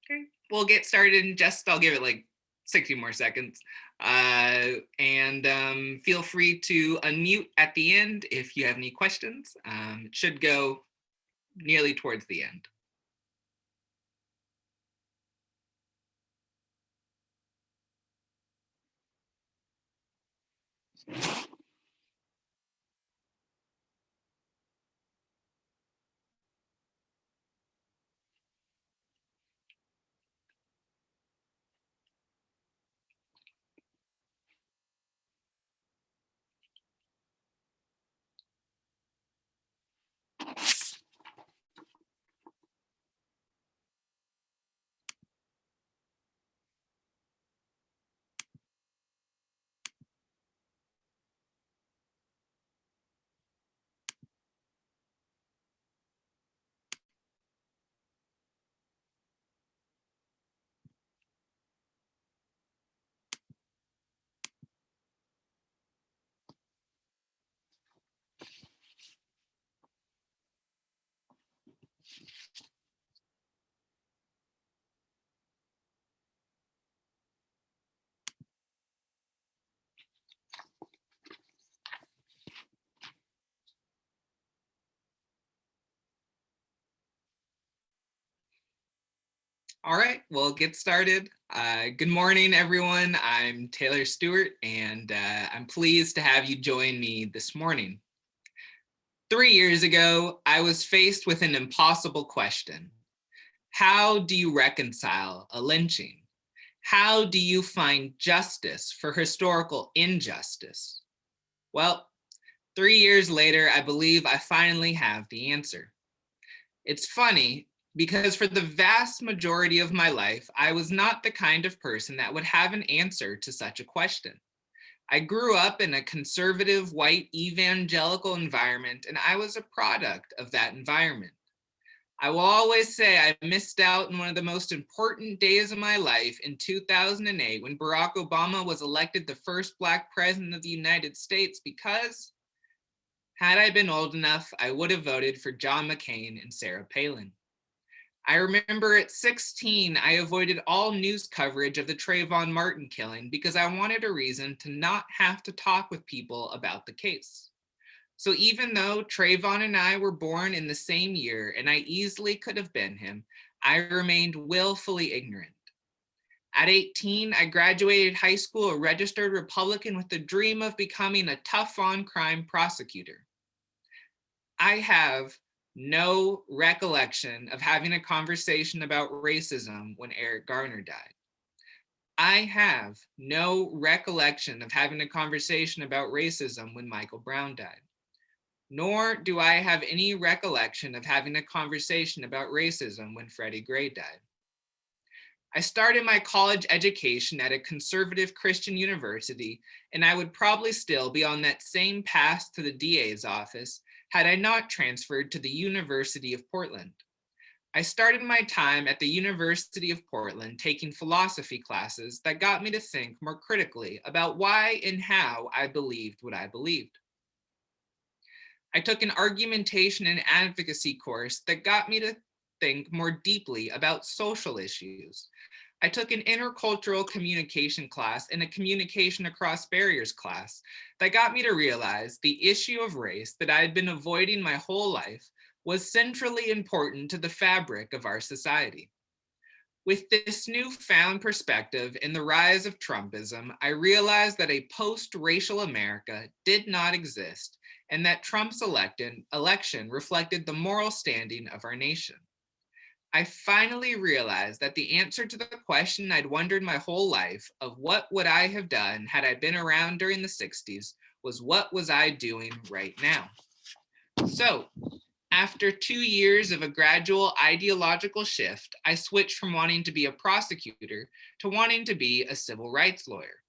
Okay, we'll get started in I'll give it like 60 more seconds. And feel free to unmute at the end if you have any questions. It should go nearly towards the end. All right, we'll get started. Good morning, everyone. I'm Taylor Stewart, and I'm pleased to have you join me this morning. 3 years ago, I was faced with an impossible question. How do you reconcile a lynching? How do you find justice for historical injustice? Well, 3 years later, I believe I finally have the answer. It's funny because for the vast majority of my life, I was not the kind of person that would have an answer to such a question. I grew up in a conservative, white, evangelical environment, and I was a product of that environment. I will always say I missed out on one of the most important days of my life in 2008 when Barack Obama was elected the first Black president of the United States because had I been old enough, I would have voted for John McCain and Sarah Palin. I remember at 16, I avoided all news coverage of the Trayvon Martin killing because I wanted a reason to not have to talk with people about the case. So even though Trayvon and I were born in the same year and I easily could have been him, I remained willfully ignorant. At 18, I graduated high school a registered Republican with the dream of becoming a tough on crime prosecutor. I have no recollection of having a conversation about racism when Eric Garner died. I have no recollection of having a conversation about racism when Michael Brown died. Nor do I have any recollection of having a conversation about racism when Freddie Gray died. I started my college education at a conservative Christian university, and I would probably still be on that same path to the DA's office had I not transferred to the University of Portland. I started my time at the University of Portland taking philosophy classes that got me to think more critically about why and how I believed what I believed. I took an argumentation and advocacy course that got me to think more deeply about social issues. I took an intercultural communication class and a communication across barriers class that got me to realize the issue of race that I had been avoiding my whole life was centrally important to the fabric of our society. With this newfound perspective in the rise of Trumpism, I realized that a post-racial America did not exist and that Trump's election reflected the moral standing of our nation. I finally realized that the answer to the question I'd wondered my whole life of what would I have done had I been around during the 60s was what was I doing right now? So, after 2 years of a gradual ideological shift, I switched from wanting to be a prosecutor to wanting to be a civil rights lawyer.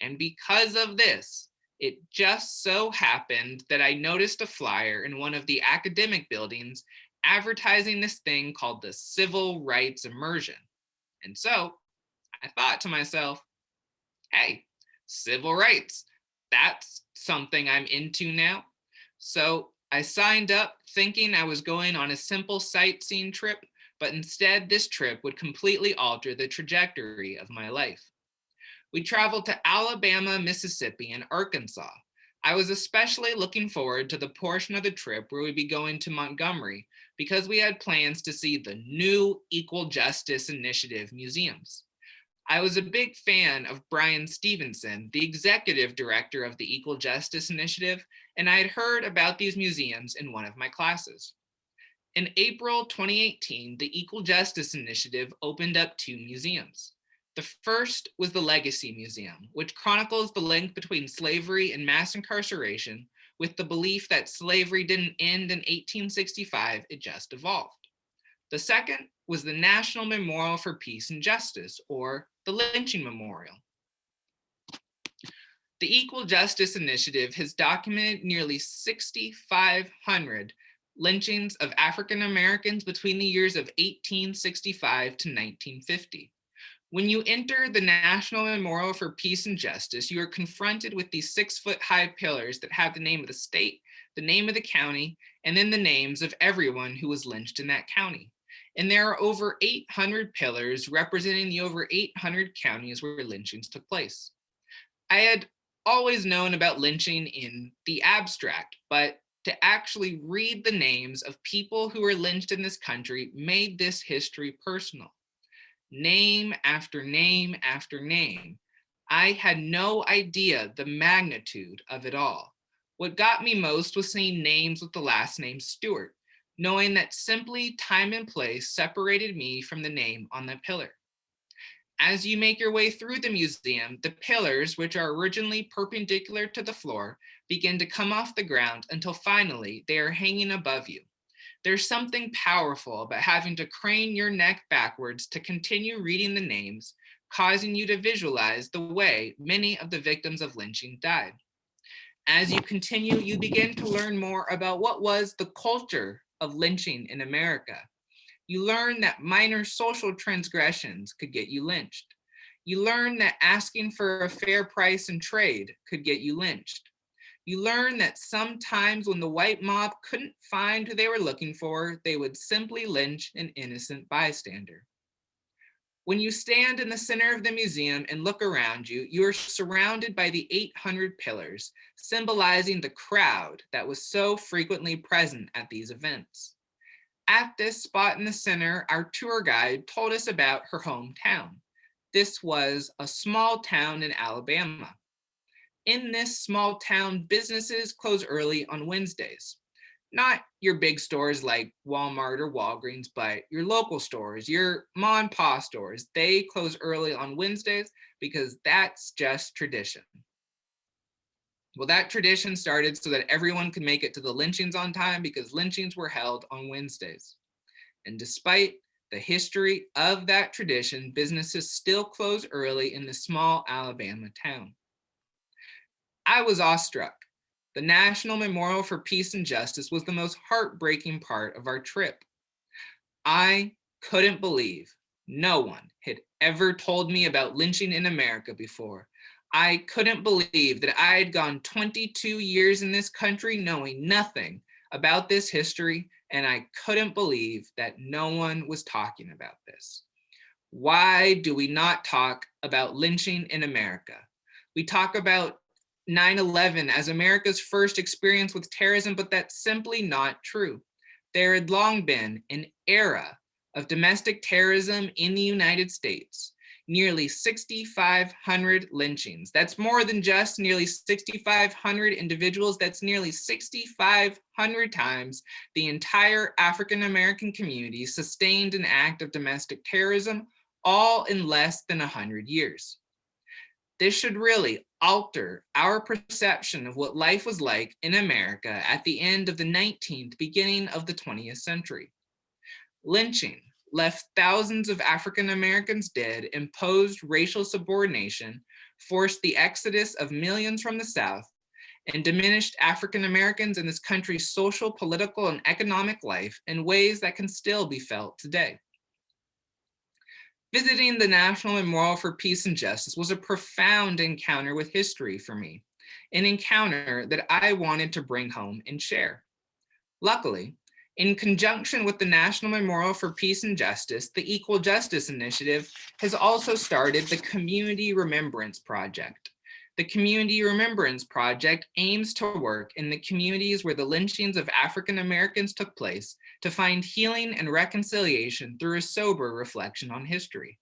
And because of this, it just so happened that I noticed a flyer in one of the academic buildings advertising this thing called the civil rights immersion. And so I thought to myself, hey, civil rights, that's something I'm into now. So I signed up thinking I was going on a simple sightseeing trip, but instead this trip would completely alter the trajectory of my life. We traveled to Alabama, Mississippi, and Arkansas. I was especially looking forward to the portion of the trip where we'd be going to Montgomery because we had plans to see the new Equal Justice Initiative museums. I was a big fan of Brian Stevenson, the executive director of the Equal Justice Initiative, and I had heard about these museums in one of my classes. In April 2018, the Equal Justice Initiative opened up 2 museums. The first was the Legacy Museum, which chronicles the link between slavery and mass incarceration with the belief that slavery didn't end in 1865, it just evolved. The second was the National Memorial for Peace and Justice, or the Lynching Memorial. The Equal Justice Initiative has documented nearly 6,500 lynchings of African Americans between the years of 1865 to 1950. When you enter the National Memorial for Peace and Justice, you are confronted with these 6-foot-high pillars that have the name of the state, the name of the county, and then the names of everyone who was lynched in that county. And there are over 800 pillars representing the over 800 counties where lynchings took place. I had always known about lynching in the abstract, but to actually read the names of people who were lynched in this country made this history personal. Name after name after name. I had no idea the magnitude of it all. What got me most was seeing names with the last name Stewart, knowing that simply time and place separated me from the name on the pillar. As you make your way through the museum, the pillars, which are originally perpendicular to the floor, begin to come off the ground until finally they are hanging above you. There's something powerful about having to crane your neck backwards to continue reading the names, causing you to visualize the way many of the victims of lynching died. As you continue, you begin to learn more about what was the culture of lynching in America. You learn that minor social transgressions could get you lynched. You learn that asking for a fair price in trade could get you lynched. You learn that sometimes when the white mob couldn't find who they were looking for, they would simply lynch an innocent bystander. When you stand in the center of the museum and look around you, you are surrounded by the 800 pillars, symbolizing the crowd that was so frequently present at these events. At this spot in the center, our tour guide told us about her hometown. This was a small town in Alabama. In this small town, businesses close early on Wednesdays. Not your big stores like Walmart or Walgreens, but your local stores, your mom and pop stores. They close early on Wednesdays because that's just tradition. Well, that tradition started so that everyone could make it to the lynchings on time because lynchings were held on Wednesdays. And despite the history of that tradition, businesses still close early in this small Alabama town. I was awestruck. The National Memorial for Peace and Justice was the most heartbreaking part of our trip. I couldn't believe no one had ever told me about lynching in America before. I couldn't believe that I had gone 22 years in this country knowing nothing about this history, and I couldn't believe that no one was talking about this. Why do we not talk about lynching in America? We talk about 9/11 as America's first experience with terrorism, but that's simply not true. There had long been an era of domestic terrorism in the United States. Nearly 6,500 lynchings. That's more than just nearly 6,500 individuals. That's nearly 6,500 times the entire African American community sustained an act of domestic terrorism, all in less than 100 years. This should really alter our perception of what life was like in America at the end of the 19th, beginning of the 20th century. Lynching left thousands of African Americans dead, imposed racial subordination, forced the exodus of millions from the South, and diminished African Americans in this country's social, political, and economic life in ways that can still be felt today. Visiting the National Memorial for Peace and Justice was a profound encounter with history for me, an encounter that I wanted to bring home and share. Luckily, In conjunction with the National Memorial for Peace and Justice, the Equal Justice Initiative has also started the Community Remembrance Project. The Community Remembrance Project aims to work in the communities where the lynchings of African Americans took place to find healing and reconciliation through a sober reflection on history.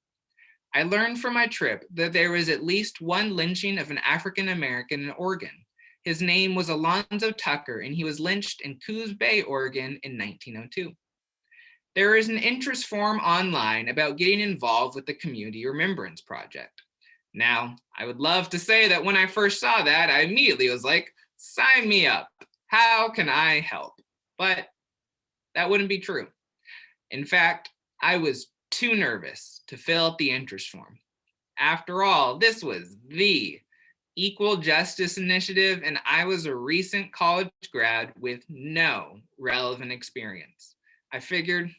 I learned from my trip that there was at least one lynching of an African American in Oregon. His name was Alonzo Tucker, and he was lynched in Coos Bay, Oregon in 1902. There is an interest forum online about getting involved with the Community Remembrance Project. Now, I would love to say that when I first saw that, I immediately was like, sign me up. How can I help? But that wouldn't be true. In fact, I was too nervous to fill out the interest form. After all, this was the Equal Justice Initiative, and I was a recent college grad with no relevant experience. I figured,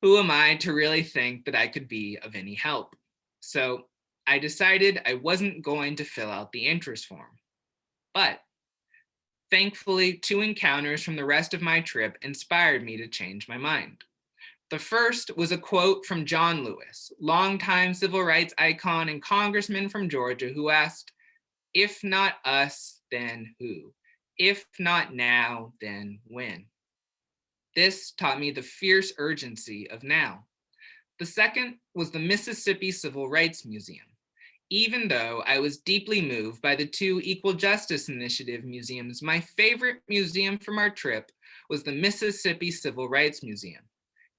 who am I to really think that I could be of any help? So I decided I wasn't going to fill out the interest form. But thankfully, 2 encounters from the rest of my trip inspired me to change my mind. The first was a quote from John Lewis, longtime civil rights icon and congressman from Georgia, who asked, "If not us, then who? If not now, then when?" This taught me the fierce urgency of now. The second was the Mississippi Civil Rights Museum. Even though I was deeply moved by the 2 Equal Justice Initiative museums, my favorite museum from our trip was the Mississippi Civil Rights Museum.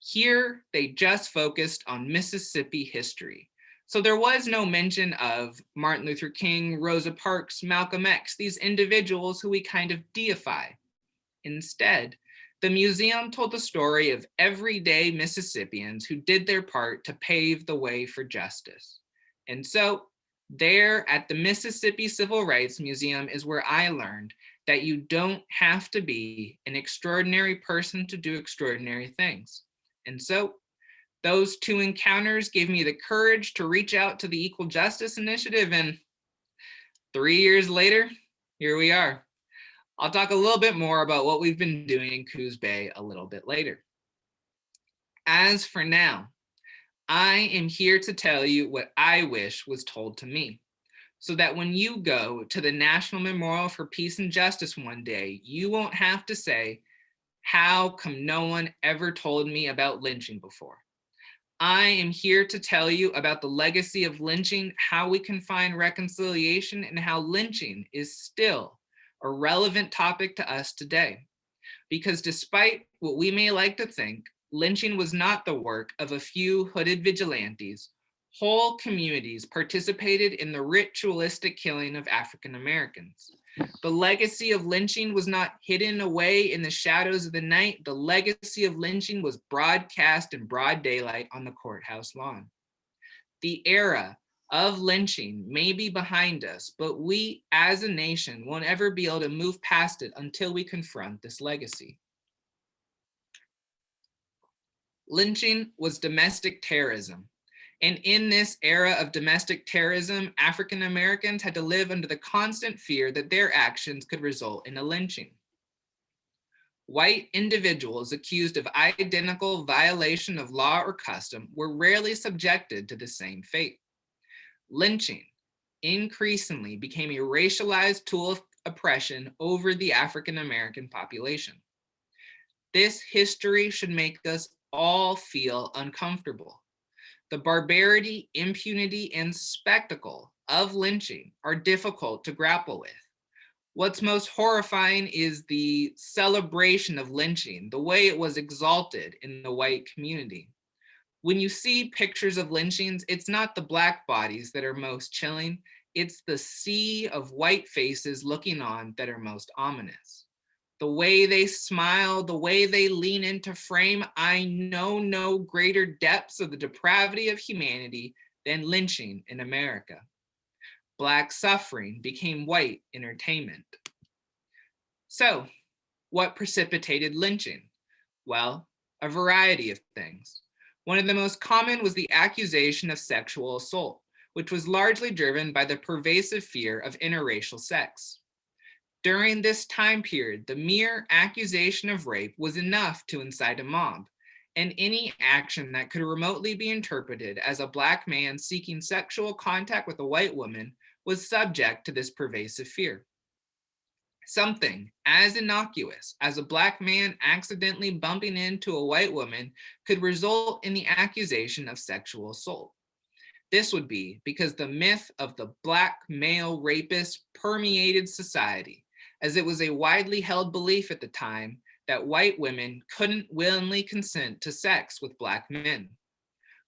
Here, they just focused on Mississippi history. So there was no mention of Martin Luther King, Rosa Parks, Malcolm X, these individuals who we kind of deify. Instead, the museum told the story of everyday Mississippians who did their part to pave the way for justice. And so, there at the Mississippi Civil Rights Museum is where I learned that you don't have to be an extraordinary person to do extraordinary things. And so those 2 encounters gave me the courage to reach out to the Equal Justice Initiative, and 3 years later, here we are. I'll talk a little bit more about what we've been doing in Coos Bay a little bit later. As for now, I am here to tell you what I wish was told to me, so that when you go to the National Memorial for Peace and Justice one day, you won't have to say, "How come no one ever told me about lynching before?" I am here to tell you about the legacy of lynching, how we can find reconciliation, and how lynching is still a relevant topic to us today. Because despite what we may like to think, lynching was not the work of a few hooded vigilantes. Whole communities participated in the ritualistic killing of African Americans. The legacy of lynching was not hidden away in the shadows of the night. The legacy of lynching was broadcast in broad daylight on the courthouse lawn. The era of lynching may be behind us, but we as a nation won't ever be able to move past it until we confront this legacy. Lynching was domestic terrorism. And in this era of domestic terrorism, African Americans had to live under the constant fear that their actions could result in a lynching. White individuals accused of identical violation of law or custom were rarely subjected to the same fate. Lynching increasingly became a racialized tool of oppression over the African American population. This history should make us all feel uncomfortable. The barbarity, impunity, and spectacle of lynching are difficult to grapple with. What's most horrifying is the celebration of lynching, the way it was exalted in the white community. When you see pictures of lynchings, it's not the Black bodies that are most chilling, it's the sea of white faces looking on that are most ominous. The way they smile, the way they lean into frame, I know no greater depths of the depravity of humanity than lynching in America. Black suffering became white entertainment. So, what precipitated lynching? Well, a variety of things. One of the most common was the accusation of sexual assault, which was largely driven by the pervasive fear of interracial sex. During this time period, the mere accusation of rape was enough to incite a mob, and any action that could remotely be interpreted as a Black man seeking sexual contact with a white woman was subject to this pervasive fear. Something as innocuous as a Black man accidentally bumping into a white woman could result in the accusation of sexual assault. This would be because the myth of the Black male rapist permeated society, as it was a widely held belief at the time that white women couldn't willingly consent to sex with Black men.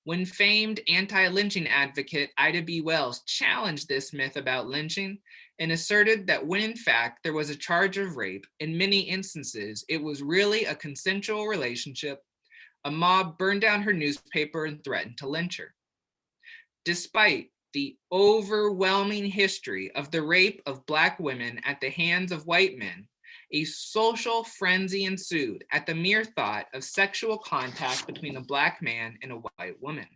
When famed anti-lynching advocate Ida B. Wells challenged this myth about lynching and asserted that when in fact there was a charge of rape, in many instances it was really a consensual relationship, a mob burned down her newspaper and threatened to lynch her. Despite the overwhelming history of the rape of Black women at the hands of white men, a social frenzy ensued at the mere thought of sexual contact between a Black man and a white woman.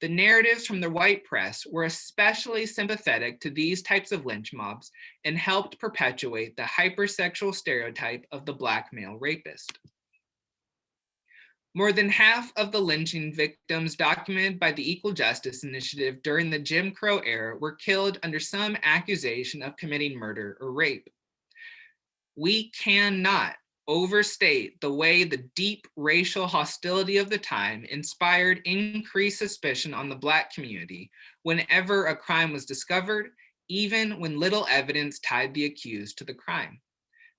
The narratives from the white press were especially sympathetic to these types of lynch mobs and helped perpetuate the hypersexual stereotype of the Black male rapist. More than half of the lynching victims documented by the Equal Justice Initiative during the Jim Crow era were killed under some accusation of committing murder or rape. We cannot overstate the way the deep racial hostility of the time inspired increased suspicion on the Black community whenever a crime was discovered, even when little evidence tied the accused to the crime.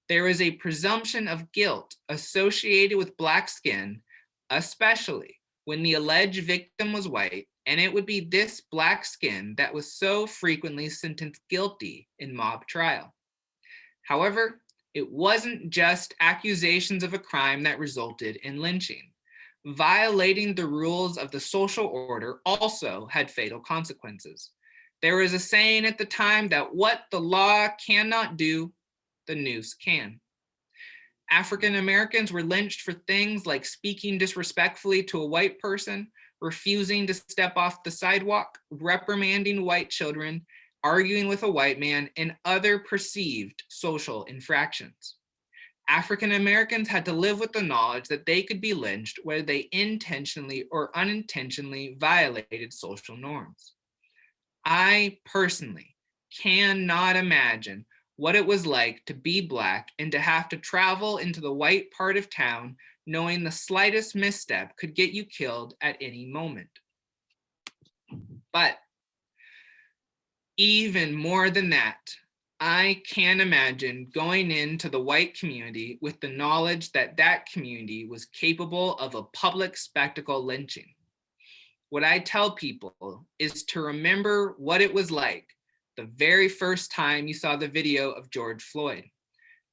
There is a presumption of guilt associated with Black skin, especially when the alleged victim was white, and it would be this Black skin that was so frequently sentenced guilty in mob trial. However, it wasn't just accusations of a crime that resulted in lynching. Violating the rules of the social order also had fatal consequences. There was a saying at the time that what the law cannot do, the noose can. African Americans were lynched for things like speaking disrespectfully to a white person, refusing to step off the sidewalk, reprimanding white children, arguing with a white man, and other perceived social infractions. African Americans had to live with the knowledge that they could be lynched whether they intentionally or unintentionally violated social norms. I personally cannot imagine what it was like to be Black and to have to travel into the white part of town knowing the slightest misstep could get you killed at any moment. But even more than that, I can't imagine going into the white community with the knowledge that that community was capable of a public spectacle lynching. What I tell people is to remember what it was like the very first time you saw the video of George Floyd,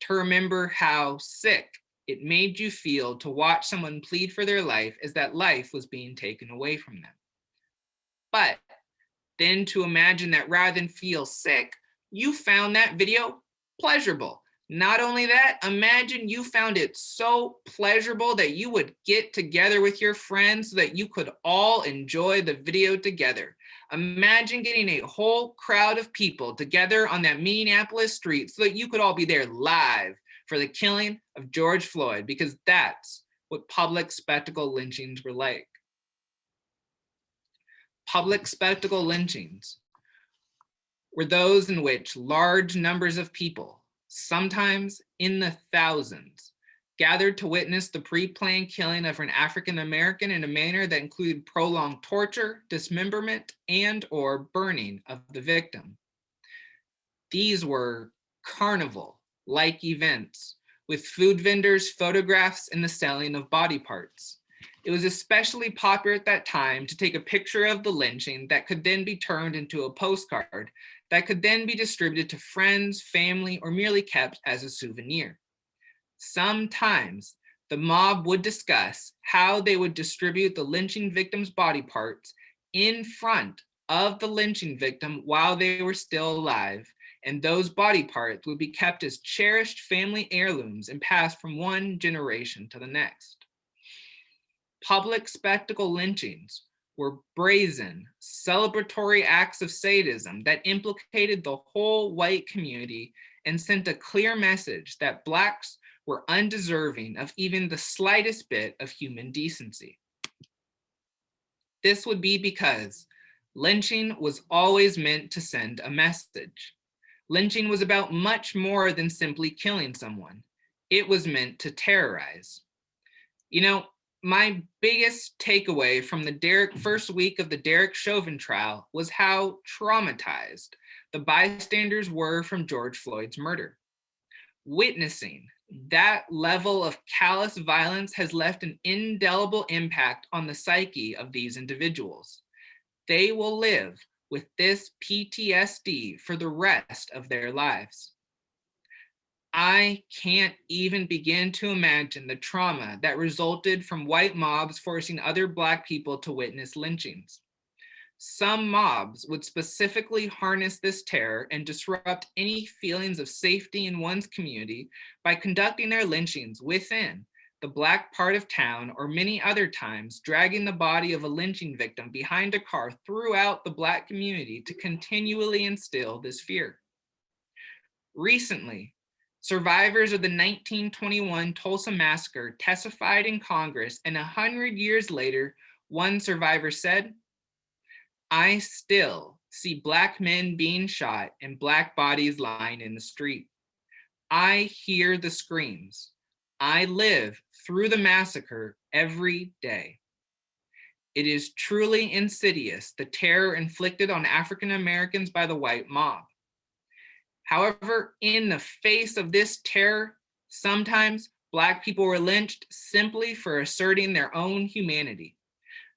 to remember how sick it made you feel to watch someone plead for their life as that life was being taken away from them. But then to imagine that rather than feel sick, you found that video pleasurable. Not only that, imagine you found it so pleasurable that you would get together with your friends so that you could all enjoy the video together. Imagine getting a whole crowd of people together on that Minneapolis street so that you could all be there live for the killing of George Floyd, because that's what public spectacle lynchings were like. Public spectacle lynchings were those in which large numbers of people, sometimes in the thousands, gathered to witness the pre-planned killing of an African American in a manner that included prolonged torture, dismemberment, and/or burning of the victim. These were carnival-like events with food vendors, photographs, and the selling of body parts. It was especially popular at that time to take a picture of the lynching that could then be turned into a postcard that could then be distributed to friends, family, or merely kept as a souvenir. Sometimes the mob would discuss how they would distribute the lynching victim's body parts in front of the lynching victim while they were still alive, and those body parts would be kept as cherished family heirlooms and passed from one generation to the next. Public spectacle lynchings were brazen, celebratory acts of sadism that implicated the whole white community and sent a clear message that Blacks were undeserving of even the slightest bit of human decency. This would be because lynching was always meant to send a message. Lynching was about much more than simply killing someone. It was meant to terrorize. You know, my biggest takeaway from the first week of the Derek Chauvin trial was how traumatized the bystanders were from George Floyd's murder. Witnessing that level of callous violence has left an indelible impact on the psyche of these individuals. They will live with this PTSD for the rest of their lives. I can't even begin to imagine the trauma that resulted from white mobs forcing other Black people to witness lynchings. Some mobs would specifically harness this terror and disrupt any feelings of safety in one's community by conducting their lynchings within the Black part of town, or many other times dragging the body of a lynching victim behind a car throughout the Black community to continually instill this fear. Recently, survivors of the 1921 Tulsa Massacre testified in Congress, and 100 years later, one survivor said, "I still see Black men being shot and Black bodies lying in the street. I hear the screams. I live through the massacre every day." It is truly insidious, the terror inflicted on African Americans by the white mob. However, in the face of this terror, sometimes Black people were lynched simply for asserting their own humanity.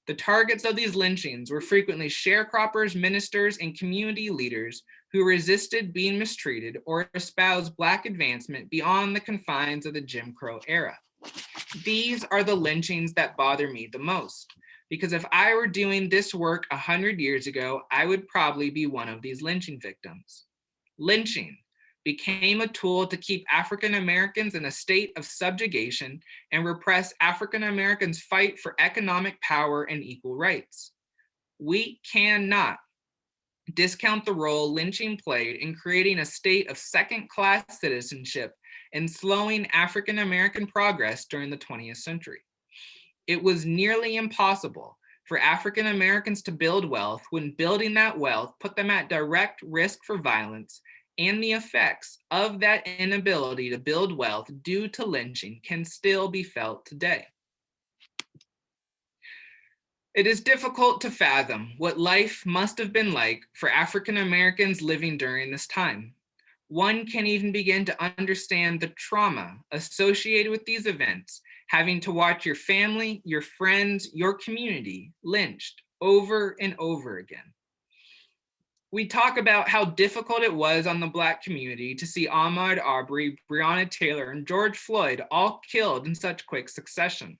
The targets of these lynchings were frequently sharecroppers, ministers, and community leaders who resisted being mistreated or espoused Black advancement beyond the confines of the Jim Crow era. These are the lynchings that bother me the most, because if I were doing this work 100 years ago, I would probably be one of these lynching victims. Lynching became a tool to keep African Americans in a state of subjugation and repress African Americans' fight for economic power and equal rights. We cannot discount the role lynching played in creating a state of second-class citizenship and slowing African American progress during the 20th century. It was nearly impossible for African Americans to build wealth when building that wealth put them at direct risk for violence, and the effects of that inability to build wealth due to lynching can still be felt today. It is difficult to fathom what life must have been like for African Americans living during this time. One can even begin to understand the trauma associated with these events, having to watch your family, your friends, your community lynched over and over again. We talk about how difficult it was on the Black community to see Ahmaud Arbery, Breonna Taylor, and George Floyd all killed in such quick succession.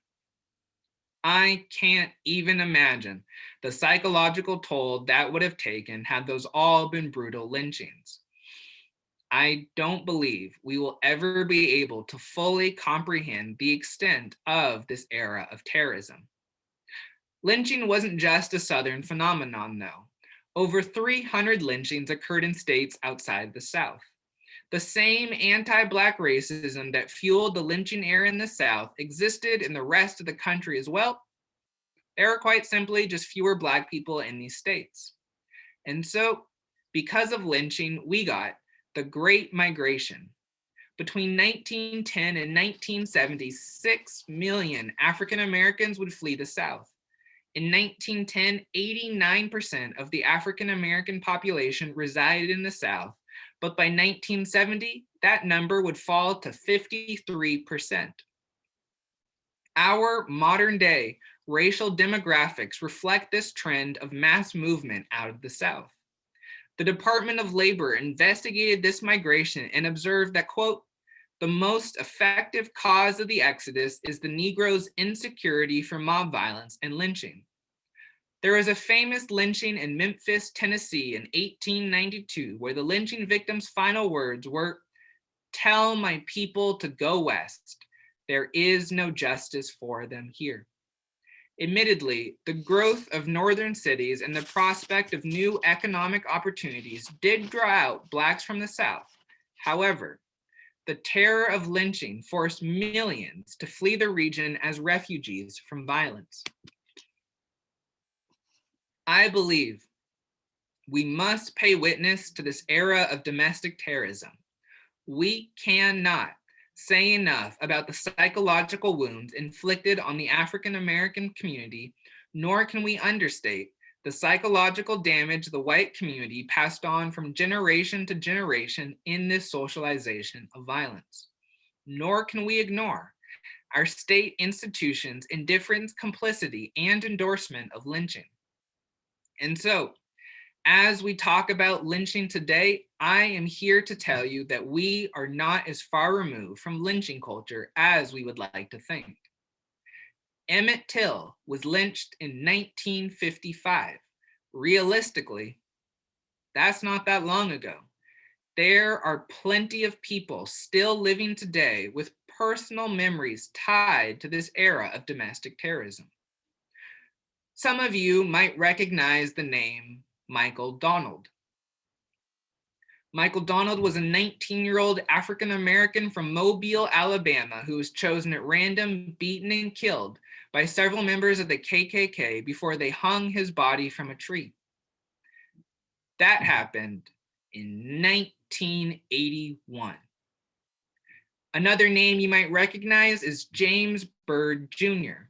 I can't even imagine the psychological toll that would have taken had those all been brutal lynchings. I don't believe we will ever be able to fully comprehend the extent of this era of terrorism. Lynching wasn't just a Southern phenomenon, though. Over 300 lynchings occurred in states outside the South. The same anti-Black racism that fueled the lynching era in the South existed in the rest of the country as well. There are quite simply just fewer Black people in these states. And so, because of lynching, we got the Great Migration. Between 1910 and 1970, 6 million African Americans would flee the South. In 1910, 89% of the African American population resided in the South, but by 1970, that number would fall to 53%. Our modern day racial demographics reflect this trend of mass movement out of the South. The Department of Labor investigated this migration and observed that, quote, "The most effective cause of the exodus is the Negro's insecurity for mob violence and lynching." There was a famous lynching in Memphis, Tennessee in 1892, where the lynching victim's final words were, "Tell my people to go west. There is no justice for them here." Admittedly, the growth of northern cities and the prospect of new economic opportunities did draw out Blacks from the South. However, the terror of lynching forced millions to flee the region as refugees from violence. I believe we must pay witness to this era of domestic terrorism. We cannot say enough about the psychological wounds inflicted on the African American community, nor can we understate the psychological damage the white community passed on from generation to generation in this socialization of violence. Nor can we ignore our state institutions' indifference, complicity, and endorsement of lynching. And so, as we talk about lynching today, I am here to tell you that we are not as far removed from lynching culture as we would like to think. Emmett Till was lynched in 1955. Realistically, that's not that long ago. There are plenty of people still living today with personal memories tied to this era of domestic terrorism. Some of you might recognize the name Michael Donald. Michael Donald was a 19-year-old African-American from Mobile, Alabama, who was chosen at random, beaten, and killed by several members of the KKK before they hung his body from a tree. That happened in 1981. Another name you might recognize is James Byrd Jr.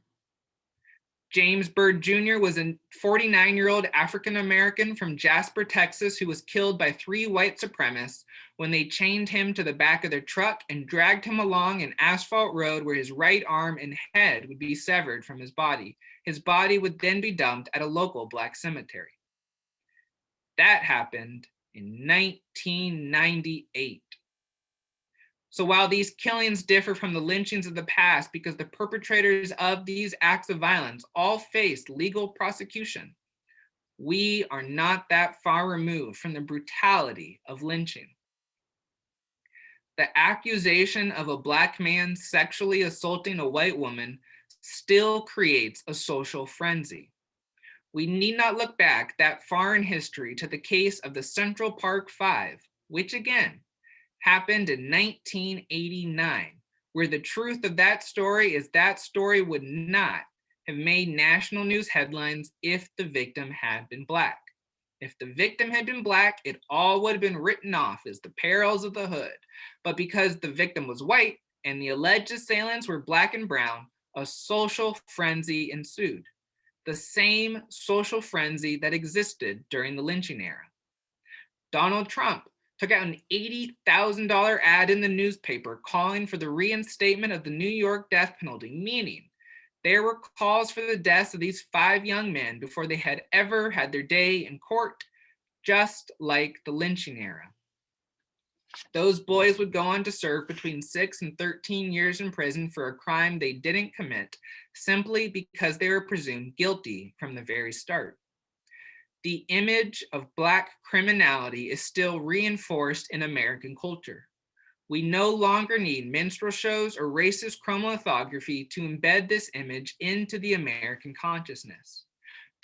James Byrd Jr. was a 49-year-old African-American from Jasper, Texas, who was killed by 3 white supremacists when they chained him to the back of their truck and dragged him along an asphalt road where his right arm and head would be severed from his body. His body would then be dumped at a local Black cemetery. That happened in 1998. So while these killings differ from the lynchings of the past because the perpetrators of these acts of violence all faced legal prosecution, we are not that far removed from the brutality of lynching. The accusation of a Black man sexually assaulting a white woman still creates a social frenzy. We need not look back that far in history to the case of the Central Park Five, which again, happened in 1989, where the truth of that story is that story would not have made national news headlines if the victim had been Black. If the victim had been Black, it all would have been written off as the perils of the hood. But because the victim was white and the alleged assailants were Black and brown, a social frenzy ensued. The same social frenzy that existed during the lynching era. Donald Trump took out an $80,000 ad in the newspaper calling for the reinstatement of the New York death penalty, meaning there were calls for the deaths of these 5 young men before they had ever had their day in court, just like the lynching era. Those boys would go on to serve between 6 and 13 years in prison for a crime they didn't commit, simply because they were presumed guilty from the very start. The image of Black criminality is still reinforced in American culture. We no longer need minstrel shows or racist chromolithography to embed this image into the American consciousness.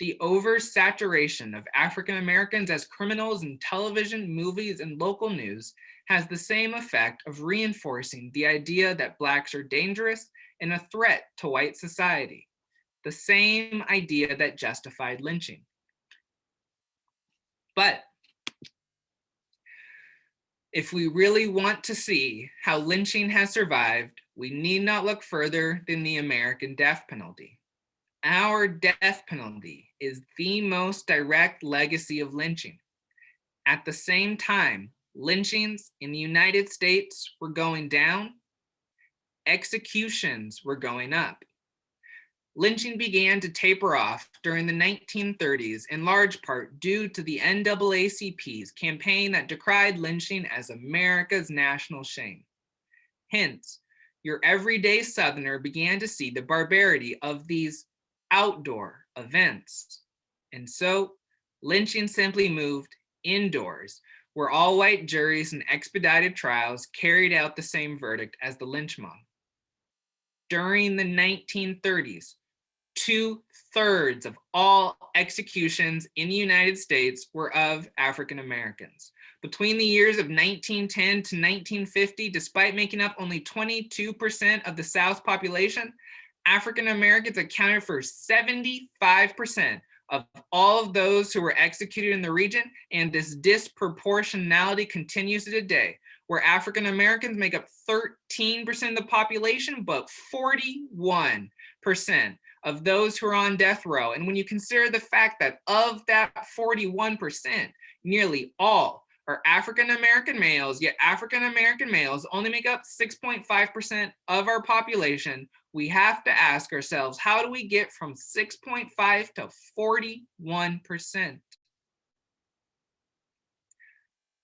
The oversaturation of African Americans as criminals in television, movies, and local news has the same effect of reinforcing the idea that Blacks are dangerous and a threat to white society, the same idea that justified lynching. But if we really want to see how lynching has survived, we need not look further than the American death penalty. Our death penalty is the most direct legacy of lynching. At the same time, lynchings in the United States were going down, executions were going up. Lynching began to taper off during the 1930s, in large part due to the NAACP's campaign that decried lynching as America's national shame. Hence, your everyday Southerner began to see the barbarity of these outdoor events. And so, lynching simply moved indoors, where all white juries and expedited trials carried out the same verdict as the lynch mob. During the 1930s, 2/3 of all executions in the United States were of African Americans. Between the years of 1910 to 1950, despite making up only 22% of the South's population, African Americans accounted for 75% of all of those who were executed in the region, and this disproportionality continues to today, where African Americans make up 13% of the population, but 41% of those who are on death row. And when you consider the fact that of that 41%, nearly all are African American males, yet African American males only make up 6.5% of our population, we have to ask ourselves, how do we get from 6.5 to 41%?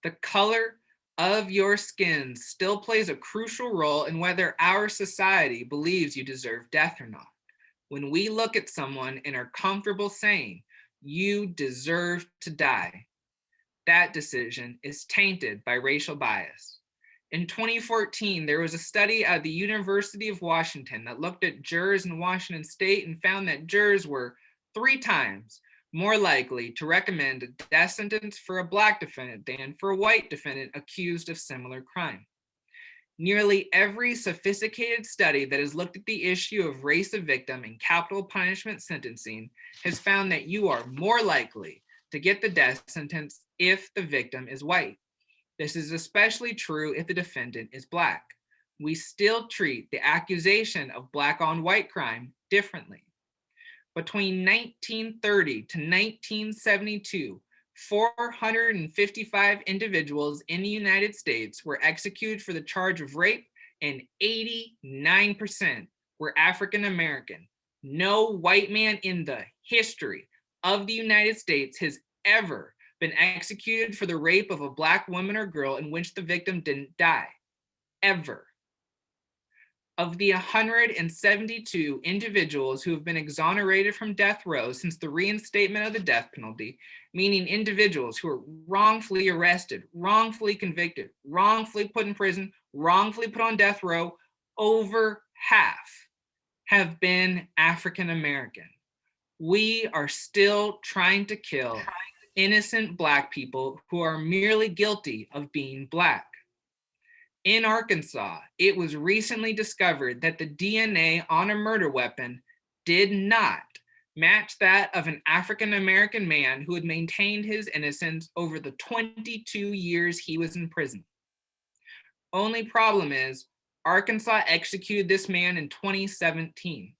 The color of your skin still plays a crucial role in whether our society believes you deserve death or not. When we look at someone and are comfortable saying, you deserve to die, that decision is tainted by racial bias. In 2014, there was a study at the University of Washington that looked at jurors in Washington state and found that jurors were 3 times more likely to recommend a death sentence for a Black defendant than for a white defendant accused of similar crime. Nearly every sophisticated study that has looked at the issue of race of victim in capital punishment sentencing has found that you are more likely to get the death sentence if the victim is white. This is especially true if the defendant is Black. We still treat the accusation of Black on white crime differently. Between 1930 to 1972, 455 individuals in the United States were executed for the charge of rape, and 89% were African American. No white man in the history of the United States has ever been executed for the rape of a Black woman or girl in which the victim didn't die, ever. Of the 172 individuals who have been exonerated from death row since the reinstatement of the death penalty, meaning individuals who were wrongfully arrested, wrongfully convicted, wrongfully put in prison, wrongfully put on death row, over half have been African American. We are still trying to kill innocent Black people who are merely guilty of being Black. In Arkansas, it was recently discovered that the DNA on a murder weapon did not match that of an African American man who had maintained his innocence over the 22 years he was in prison. Only problem is, Arkansas executed this man in 2017.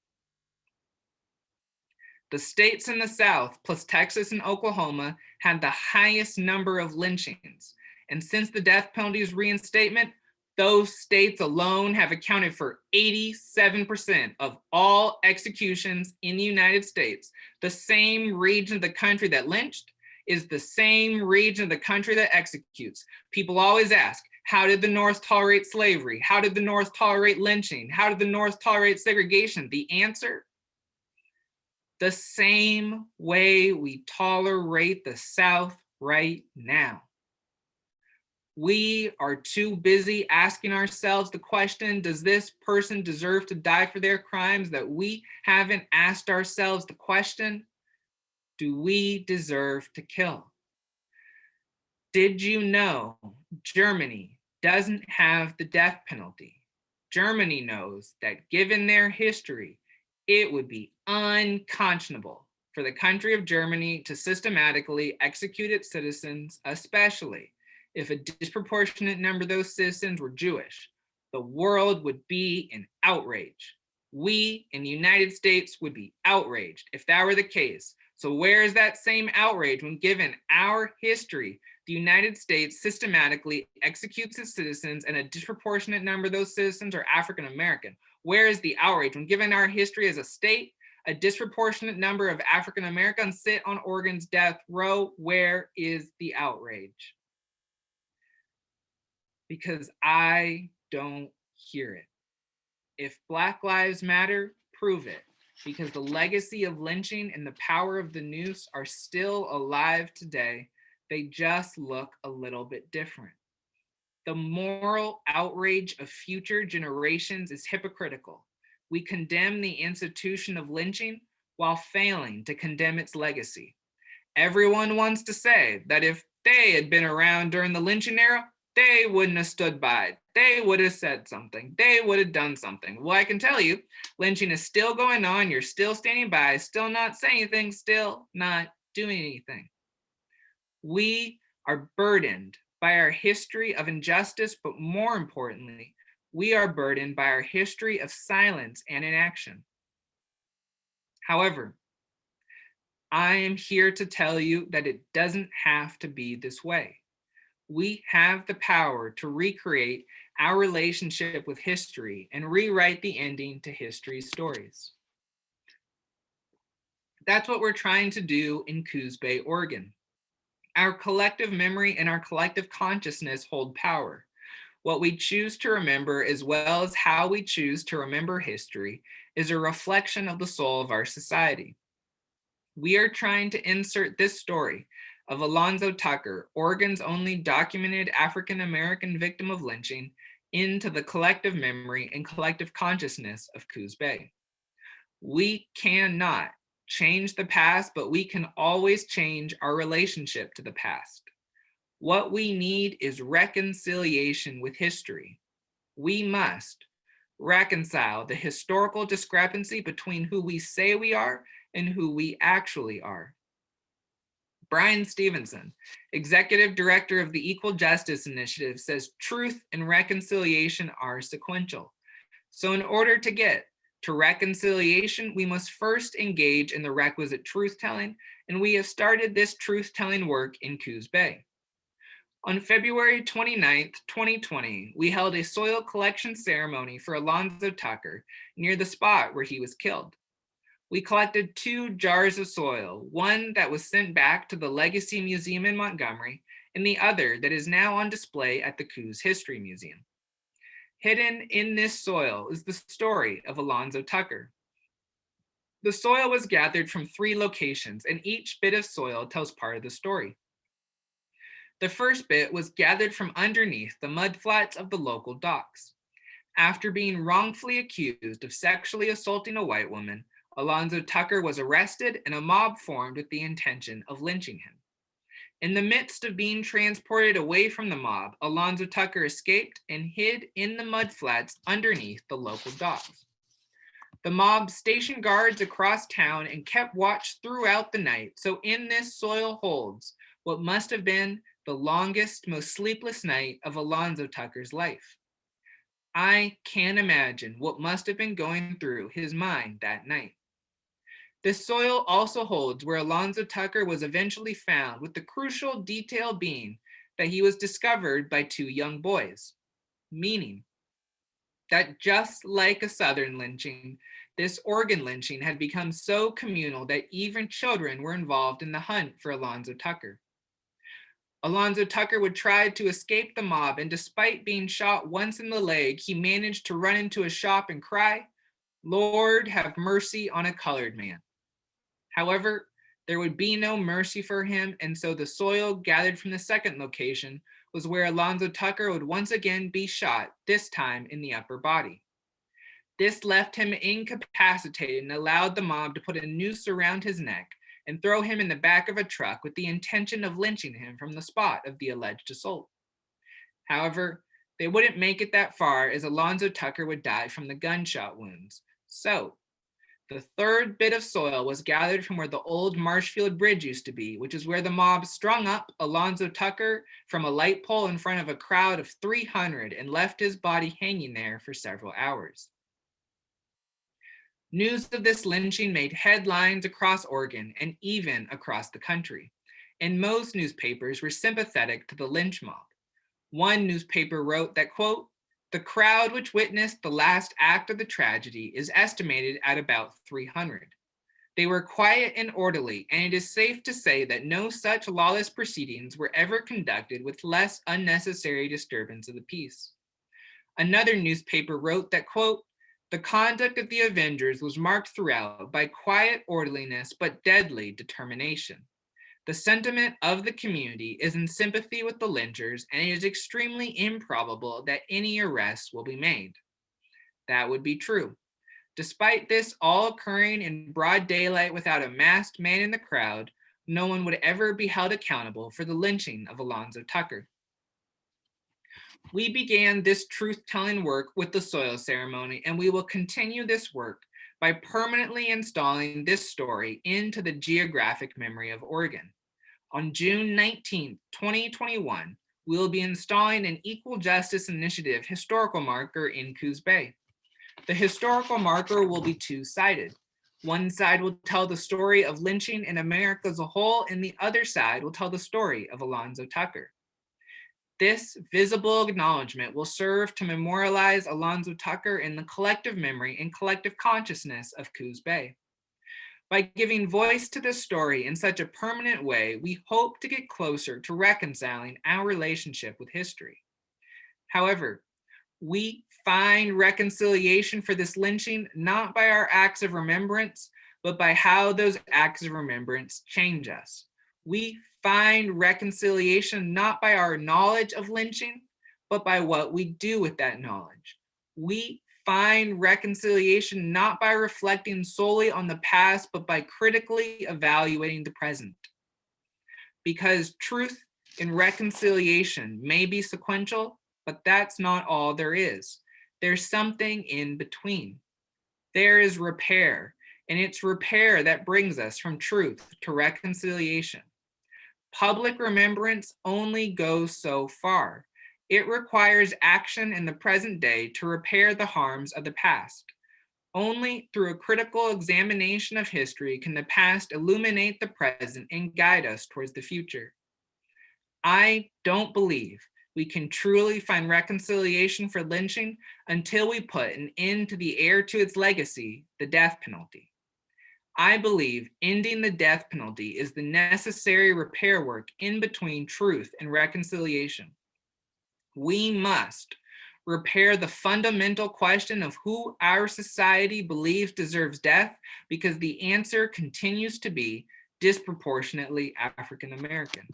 The states in the South, plus Texas and Oklahoma, had the highest number of lynchings. And since the death penalty's reinstatement, those states alone have accounted for 87% of all executions in the United States. The same region of the country that lynched is the same region of the country that executes. People always ask, how did the North tolerate slavery? How did the North tolerate lynching? How did the North tolerate segregation? The answer, the same way we tolerate the South right now. We are too busy asking ourselves the question, does this person deserve to die for their crimes, that we haven't asked ourselves the question, do we deserve to kill? Did you know Germany doesn't have the death penalty? Germany knows that given their history, it would be unconscionable for the country of Germany to systematically execute its citizens, especially if a disproportionate number of those citizens were Jewish. The world would be in outrage. We in the United States would be outraged if that were the case. So where is that same outrage when, given our history, the United States systematically executes its citizens and a disproportionate number of those citizens are African American? Where is the outrage when, given our history as a state, a disproportionate number of African Americans sit on Oregon's death row? Where is the outrage? Because I don't hear it. If Black Lives Matter, prove it. Because the legacy of lynching and the power of the noose are still alive today. They just look a little bit different. The moral outrage of future generations is hypocritical. We condemn the institution of lynching while failing to condemn its legacy. Everyone wants to say that if they had been around during the lynching era, they wouldn't have stood by it. They would have said something. They would have done something. Well, I can tell you, lynching is still going on. You're still standing by, still not saying anything, still not doing anything. We are burdened by our history of injustice, but more importantly, we are burdened by our history of silence and inaction. However, I am here to tell you that it doesn't have to be this way. We have the power to recreate our relationship with history and rewrite the ending to history's stories. That's what we're trying to do in Coos Bay, Oregon. Our collective memory and our collective consciousness hold power. What we choose to remember, as well as how we choose to remember history, is a reflection of the soul of our society. We are trying to insert this story of Alonzo Tucker, Oregon's only documented African-American victim of lynching, into the collective memory and collective consciousness of Coos Bay. We cannot change the past, but we can always change our relationship to the past. What we need is reconciliation with history. We must reconcile the historical discrepancy between who we say we are and who we actually are. Brian Stevenson, executive director of the Equal Justice Initiative, says truth and reconciliation are sequential. So in order to get to reconciliation, we must first engage in the requisite truth-telling, and we have started this truth-telling work in Coos Bay. On February 29th, 2020, we held a soil collection ceremony for Alonzo Tucker near the spot where he was killed. We collected 2 jars of soil, one that was sent back to the Legacy Museum in Montgomery, and the other that is now on display at the Coos History Museum. Hidden in this soil is the story of Alonzo Tucker. The soil was gathered from 3 locations, and each bit of soil tells part of the story. The first bit was gathered from underneath the mudflats of the local docks. After being wrongfully accused of sexually assaulting a white woman, Alonzo Tucker was arrested and a mob formed with the intention of lynching him. In the midst of being transported away from the mob, Alonzo Tucker escaped and hid in the mudflats underneath the local docks. The mob stationed guards across town and kept watch throughout the night, so in this soil holds what must have been the longest, most sleepless night of Alonzo Tucker's life. I can't imagine what must have been going through his mind that night. This soil also holds where Alonzo Tucker was eventually found, with the crucial detail being that he was discovered by 2 young boys, meaning that just like a Southern lynching, this Oregon lynching had become so communal that even children were involved in the hunt for Alonzo Tucker. Alonzo Tucker would try to escape the mob, and despite being shot once in the leg, he managed to run into a shop and cry, "Lord, have mercy on a colored man." However, there would be no mercy for him, and so the soil gathered from the second location was where Alonzo Tucker would once again be shot, this time in the upper body. This left him incapacitated and allowed the mob to put a noose around his neck and throw him in the back of a truck with the intention of lynching him from the spot of the alleged assault. However, they wouldn't make it that far, as Alonzo Tucker would die from the gunshot wounds. So, the third bit of soil was gathered from where the old Marshfield Bridge used to be, which is where the mob strung up Alonzo Tucker from a light pole in front of a crowd of 300 and left his body hanging there for several hours. News of this lynching made headlines across Oregon and even across the country, and most newspapers were sympathetic to the lynch mob. One newspaper wrote that, quote, "The crowd which witnessed the last act of the tragedy is estimated at about 300. They were quiet and orderly, and it is safe to say that no such lawless proceedings were ever conducted with less unnecessary disturbance of the peace." Another newspaper wrote that, quote, "The conduct of the avengers was marked throughout by quiet orderliness but deadly determination. The sentiment of the community is in sympathy with the lynchers, and it is extremely improbable that any arrests will be made." That would be true. Despite this all occurring in broad daylight without a masked man in the crowd, no one would ever be held accountable for the lynching of Alonzo Tucker. We began this truth-telling work with the soil ceremony, and we will continue this work by permanently installing this story into the geographic memory of Oregon. On June 19, 2021, we will be installing an Equal Justice Initiative historical marker in Coos Bay. The historical marker will be two-sided. One side will tell the story of lynching in America as a whole, and the other side will tell the story of Alonzo Tucker. This visible acknowledgement will serve to memorialize Alonzo Tucker in the collective memory and collective consciousness of Coos Bay. By giving voice to this story in such a permanent way, we hope to get closer to reconciling our relationship with history. However, we find reconciliation for this lynching not by our acts of remembrance, but by how those acts of remembrance change us. We find reconciliation not by our knowledge of lynching, but by what we do with that knowledge. We find reconciliation not by reflecting solely on the past, but by critically evaluating the present. Because truth and reconciliation may be sequential, but that's not all there is. There's something in between. There is repair, and it's repair that brings us from truth to reconciliation. Public remembrance only goes so far. It requires action in the present day to repair the harms of the past. Only through a critical examination of history can the past illuminate the present and guide us towards the future. I don't believe we can truly find reconciliation for lynching until we put an end to the heir to its legacy, the death penalty. I believe ending the death penalty is the necessary repair work in between truth and reconciliation. We must repair the fundamental question of who our society believes deserves death, because the answer continues to be disproportionately African American.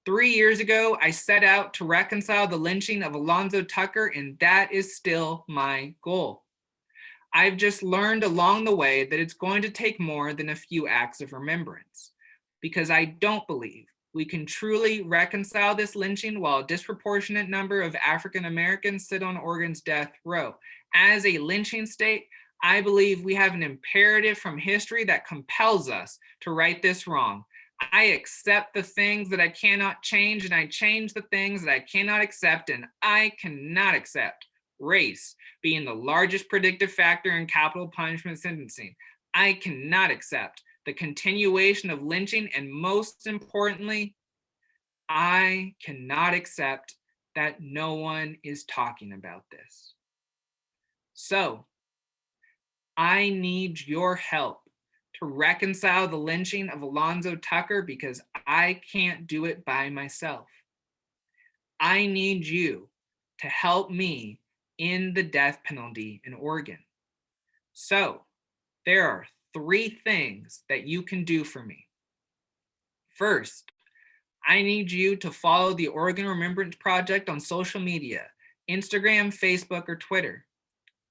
3 years ago, I set out to reconcile the lynching of Alonzo Tucker, and that is still my goal. I've just learned along the way that it's going to take more than a few acts of remembrance, because I don't believe we can truly reconcile this lynching while a disproportionate number of African Americans sit on Oregon's death row. As a lynching state, I believe we have an imperative from history that compels us to right this wrong. I accept the things that I cannot change, and I change the things that I cannot accept, and I cannot accept race being the largest predictive factor in capital punishment sentencing. I cannot accept the continuation of lynching, and most importantly, I cannot accept that no one is talking about this. So, I need your help to reconcile the lynching of Alonzo Tucker, because I can't do it by myself. I need you to help me end the death penalty in Oregon. So, there are 3 things that you can do for me. First, I need you to follow the Oregon Remembrance Project on social media, Instagram, Facebook, or Twitter.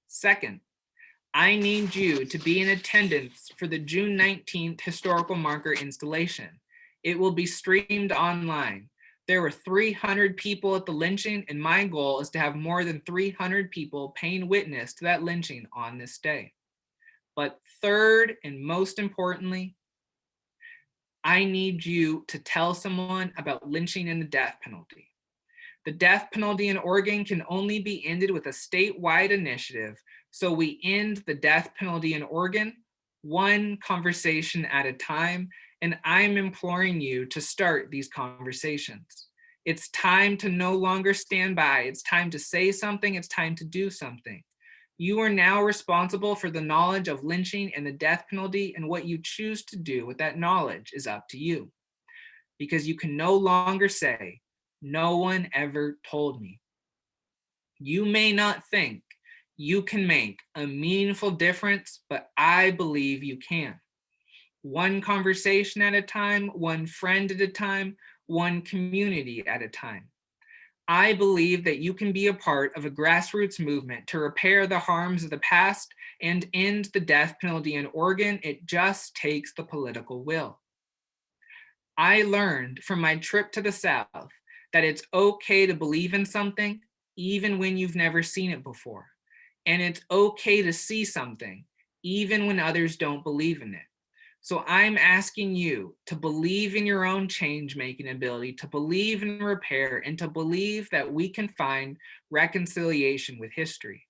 Second, I need you to be in attendance for the June 19th historical marker installation. It will be streamed online. There were 300 people at the lynching, and my goal is to have more than 300 people paying witness to that lynching on this day. But third, and most importantly, I need you to tell someone about lynching and the death penalty. The death penalty in Oregon can only be ended with a statewide initiative, so we end the death penalty in Oregon one conversation at a time, and I'm imploring you to start these conversations. It's time to no longer stand by. It's time to say something. It's time to do something. You are now responsible for the knowledge of lynching and the death penalty, and what you choose to do with that knowledge is up to you. Because you can no longer say, "No one ever told me." You may not think you can make a meaningful difference, but I believe you can. One conversation at a time, one friend at a time, one community at a time. I believe that you can be a part of a grassroots movement to repair the harms of the past and end the death penalty in Oregon. It just takes the political will. I learned from my trip to the South that it's okay to believe in something even when you've never seen it before. And it's okay to see something even when others don't believe in it. So I'm asking you to believe in your own change-making ability, to believe in repair, and to believe that we can find reconciliation with history.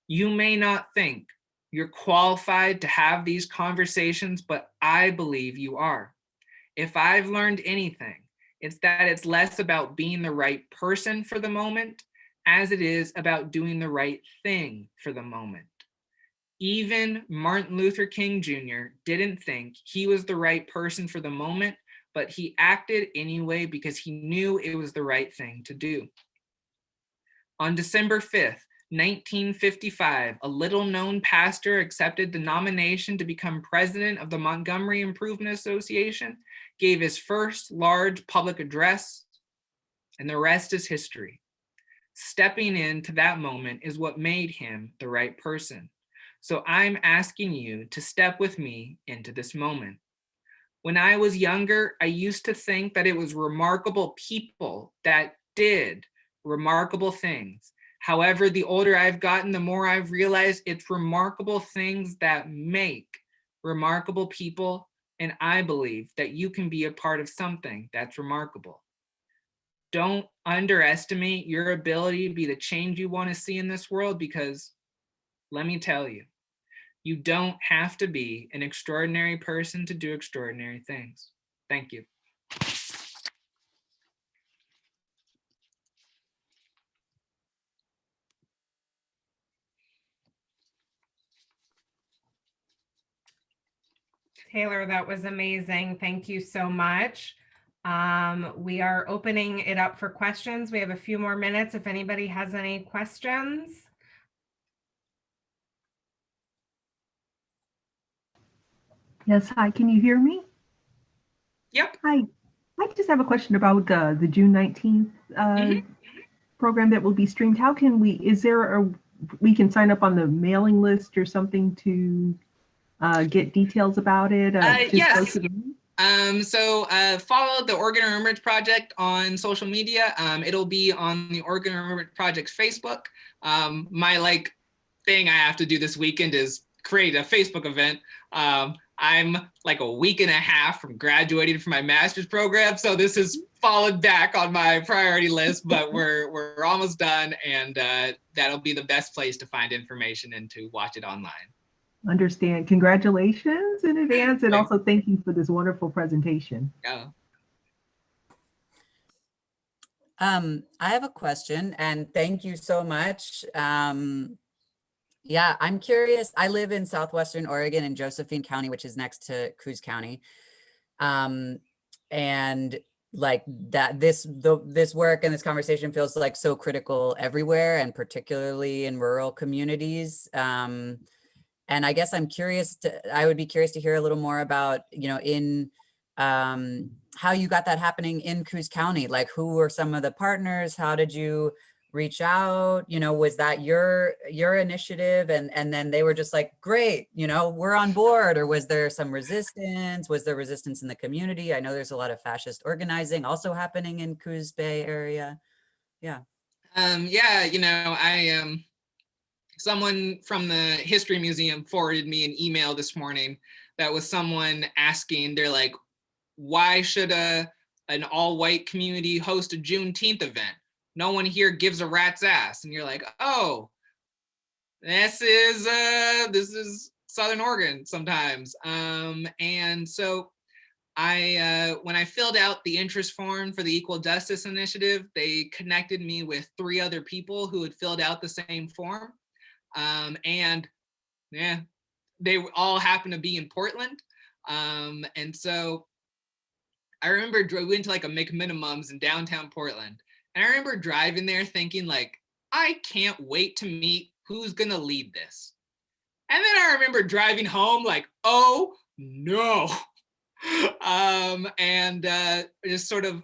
You may not think you're qualified to have these conversations, but I believe you are. If I've learned anything, it's that it's less about being the right person for the moment as it is about doing the right thing for the moment. Even Martin Luther King Jr. didn't think he was the right person for the moment, but he acted anyway because he knew it was the right thing to do. On December 5th, 1955, a little-known pastor accepted the nomination to become president of the Montgomery Improvement Association, gave his first large public address, and the rest is history. Stepping into that moment is what made him the right person. So I'm asking you to step with me into this moment. When I was younger, I used to think that it was remarkable people that did remarkable things. However, the older I've gotten, the more I've realized it's remarkable things that make remarkable people. And I believe that you can be a part of something that's remarkable. Don't underestimate your ability to be the change you want to see in this world, because let me tell you, you don't have to be an extraordinary person to do extraordinary things. Thank you. Taylor, that was amazing. Thank you so much. We are opening it up for questions. We have a few more minutes if anybody has any questions. Yes, hi, can you hear me? Yep. Hi, I just have a question about the June 19th program that will be streamed. How can we, we can sign up on the mailing list or something to get details about it? Yes. So follow the Oregon Remembrance Project on social media. It'll be on the Oregon Remembrance Project's Facebook. My thing I have to do this weekend is create a Facebook event. I'm like a week and a half from graduating from my master's program, so this has fallen back on my priority list, but we're almost done, and that'll be the best place to find information and to watch it online. Understand. Congratulations in advance, and also thank you for this wonderful presentation. Yeah. I have a question, and thank you so much. Yeah, I'm curious. I live in Southwestern Oregon in Josephine County, which is next to Coos County. And like that, this work and this conversation feels like so critical everywhere, and particularly in rural communities. And I guess I would be curious to hear a little more about, in how you got that happening in Coos County. Like, who were some of the partners? How did you reach out? Was that your initiative, and then they were just like, great, we're on board? Or was there some resistance? Was there resistance in the community? I know there's a lot of fascist organizing also happening in Coos Bay area. Yeah. Someone from the History Museum forwarded me an email this morning that was someone asking, they're like, why should an all-white community host a Juneteenth event? No one here gives a rat's ass. And you're like, oh, this is Southern Oregon sometimes. And so when I filled out the interest form for the Equal Justice Initiative, they connected me with 3 other people who had filled out the same form. And yeah, they all happened to be in Portland. And so I remember we went to like a McMinimums in downtown Portland. And I remember driving there thinking like, I can't wait to meet who's gonna lead this. And then I remember driving home like, oh no. Just sort of,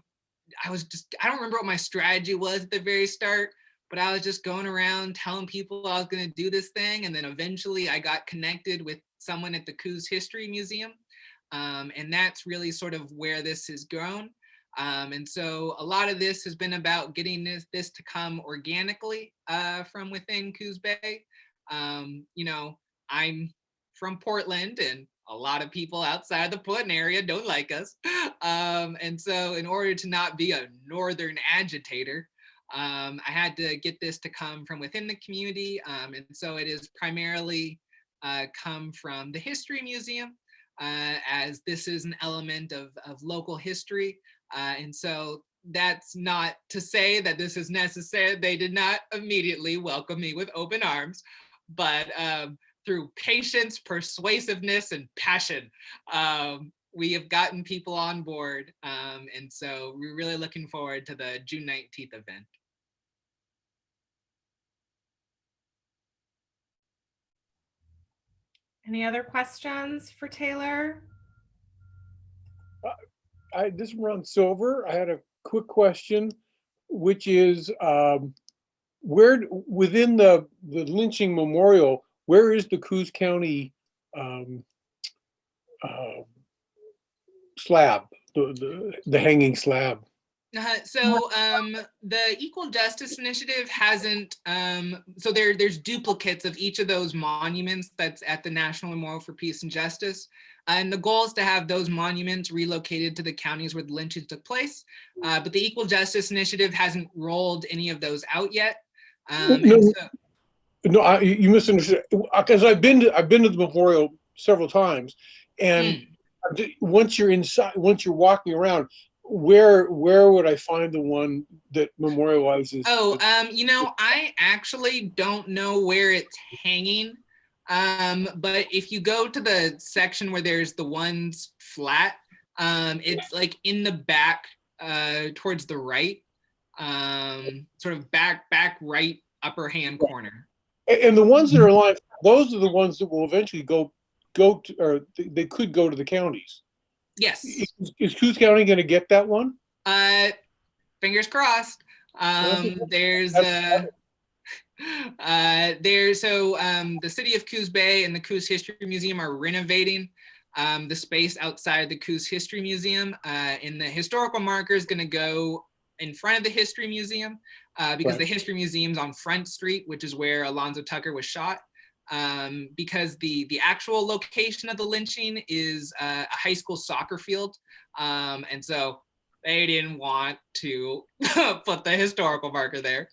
I don't remember what my strategy was at the very start, but I was just going around telling people I was going to do this thing. And then eventually I got connected with someone at the Coos History Museum. And that's really sort of where this has grown. And so a lot of this has been about getting this to come organically from within Coos Bay. You know, I'm from Portland, and a lot of people outside the Portland area don't like us. And so in order to not be a northern agitator, I had to get this to come from within the community. And so it is primarily come from the History Museum, as this is an element of local history. And so that's not to say that this is necessary. They did not immediately welcome me with open arms, but through patience, persuasiveness, and passion, we have gotten people on board. And so we're really looking forward to the June 19th event. Any other questions for Taylor? This is Ron Silver. I had a quick question, which is where within the Lynching Memorial, where is the Coos County slab, the hanging slab? So the Equal Justice Initiative hasn't, so there's duplicates of each of those monuments that's at the National Memorial for Peace and Justice. And the goal is to have those monuments relocated to the counties where the lynchings took place. But the Equal Justice Initiative hasn't rolled any of those out yet. No, you misunderstood. Because I've been to the memorial several times, and once you're inside, once you're walking around, where would I find the one that memorializes? Oh, you know, I actually don't know where it's hanging. But if you go to the section where there's the ones flat, it's like in the back, towards the right, sort of back right upper hand corner. And the ones that are aligned, those are the ones that will eventually go to, or they could go to the counties. Yes. Is Coos County going to get that one? Fingers crossed. There's the city of Coos Bay and the Coos History Museum are renovating the space outside the Coos History Museum, and the historical marker is going to go in front of the History Museum, because the History Museum's on Front Street, which is where Alonzo Tucker was shot. Because the actual location of the lynching is a high school soccer field, and so they didn't want to put the historical marker there.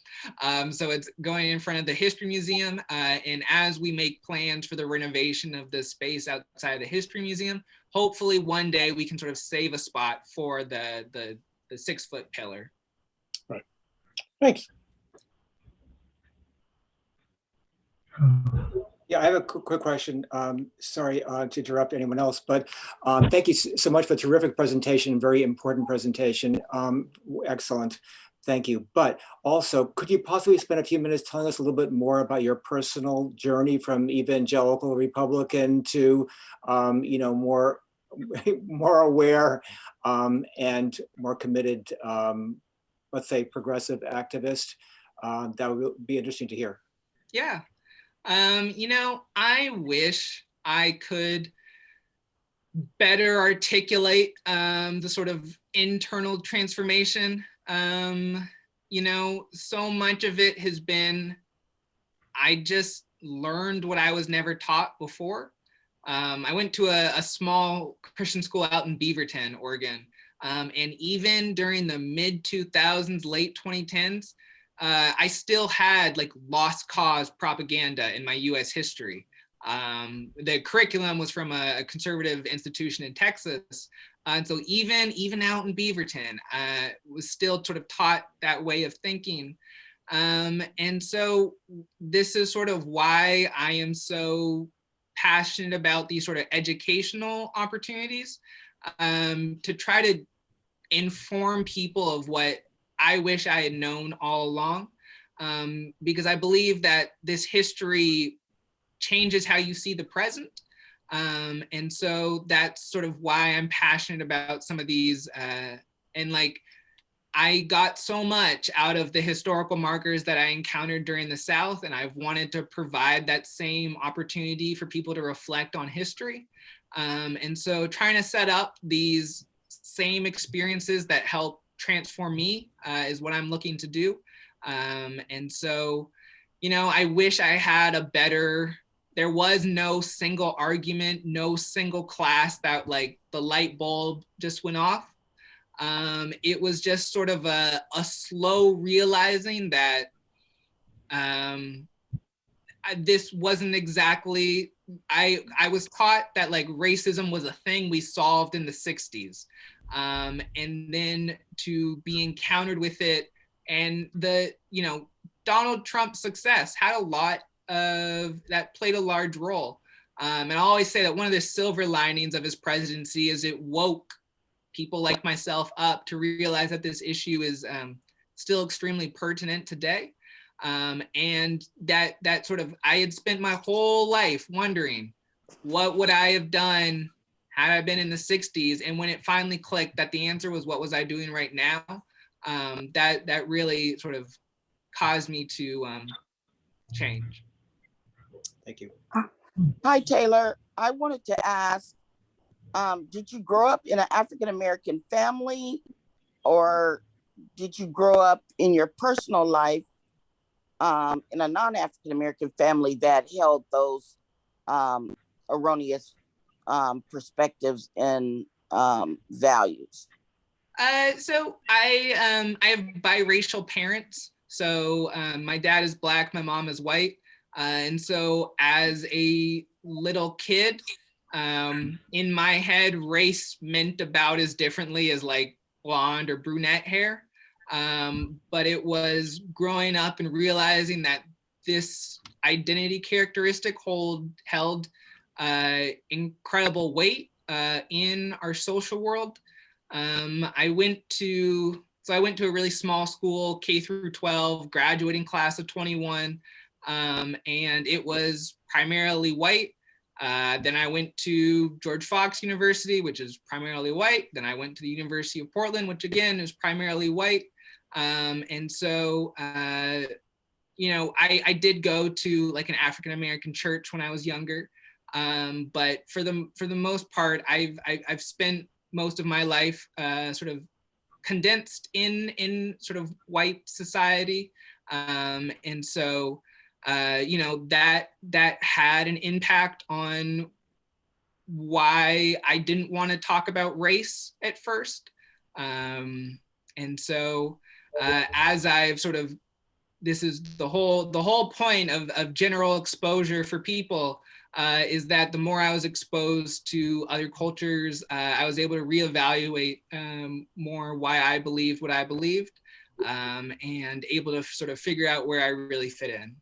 So it's going in front of the History Museum, and as we make plans for the renovation of the space outside the History Museum, hopefully one day we can sort of save a spot for the 6-foot pillar. Right. Thanks. Yeah, I have a quick question. Sorry to interrupt anyone else, but thank you so much for a terrific presentation, very important presentation. Excellent, thank you. But also, could you possibly spend a few minutes telling us a little bit more about your personal journey from evangelical Republican to, you know, more aware and more committed, let's say, progressive activist? That would be interesting to hear. Yeah. You know, I wish I could better articulate the sort of internal transformation. You know, so much of it has been, I just learned what I was never taught before. I went to a small Christian school out in Beaverton, Oregon. And even during the mid 2000s, late 2010s, I still had like lost cause propaganda in my US history. The curriculum was from a conservative institution in Texas. And so even out in Beaverton, was still sort of taught that way of thinking. And so this is sort of why I am so passionate about these sort of educational opportunities, to try to inform people of what I wish I had known all along, because I believe that this history changes how you see the present. And so that's sort of why I'm passionate about some of these. And like, I got so much out of the historical markers that I encountered during the South, and I've wanted to provide that same opportunity for people to reflect on history. And so trying to set up these same experiences that help transform me is what I'm looking to do. And so, you know, I wish I had a better, there was no single argument, no single class that like the light bulb just went off. It was just sort of a slow realizing that this wasn't exactly, I was taught that like racism was a thing we solved in the 60s. And then to be encountered with it, and the, you know, Donald Trump's success had a lot of, that played a large role. And I always say that one of the silver linings of his presidency is it woke people like myself up to realize that this issue is still extremely pertinent today. And that sort of, I had spent my whole life wondering, what would I have done had I been in the 60s? And when it finally clicked that the answer was, what was I doing right now? That really sort of caused me to change. Thank you. Hi, Taylor. I wanted to ask, did you grow up in an African-American family, or did you grow up in your personal life in a non-African-American family that held those erroneous perspectives and values? So I have biracial parents. So my dad is Black, my mom is white. And so as a little kid, in my head, race meant about as differently as like blonde or brunette hair. But it was growing up and realizing that this identity characteristic held incredible weight in our social world. I went to a really small school, K through 12, graduating class of 21, and it was primarily white. Then I went to George Fox University, which is primarily white. Then I went to the University of Portland, which again is primarily white. And so, you know, I did go to like an African-American church when I was younger. But for the most part, I've spent most of my life sort of condensed in sort of white society. And so, you know, that had an impact on why I didn't want to talk about race at first. And so as I've sort of, this is the whole point of general exposure for people, is that the more I was exposed to other cultures, I was able to reevaluate more why I believed what I believed, and able to sort of figure out where I really fit in.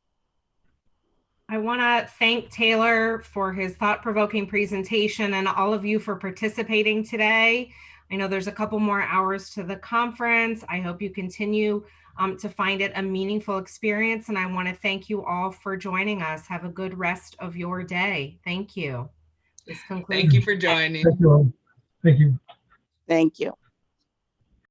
I want to thank Taylor for his thought-provoking presentation and all of you for participating today. I know there's a couple more hours to the conference. I hope you continue to find it a meaningful experience. And I want to thank you all for joining us. Have a good rest of your day. Thank you. This concludes. Thank you for joining. Thank you all. Thank you. Thank you.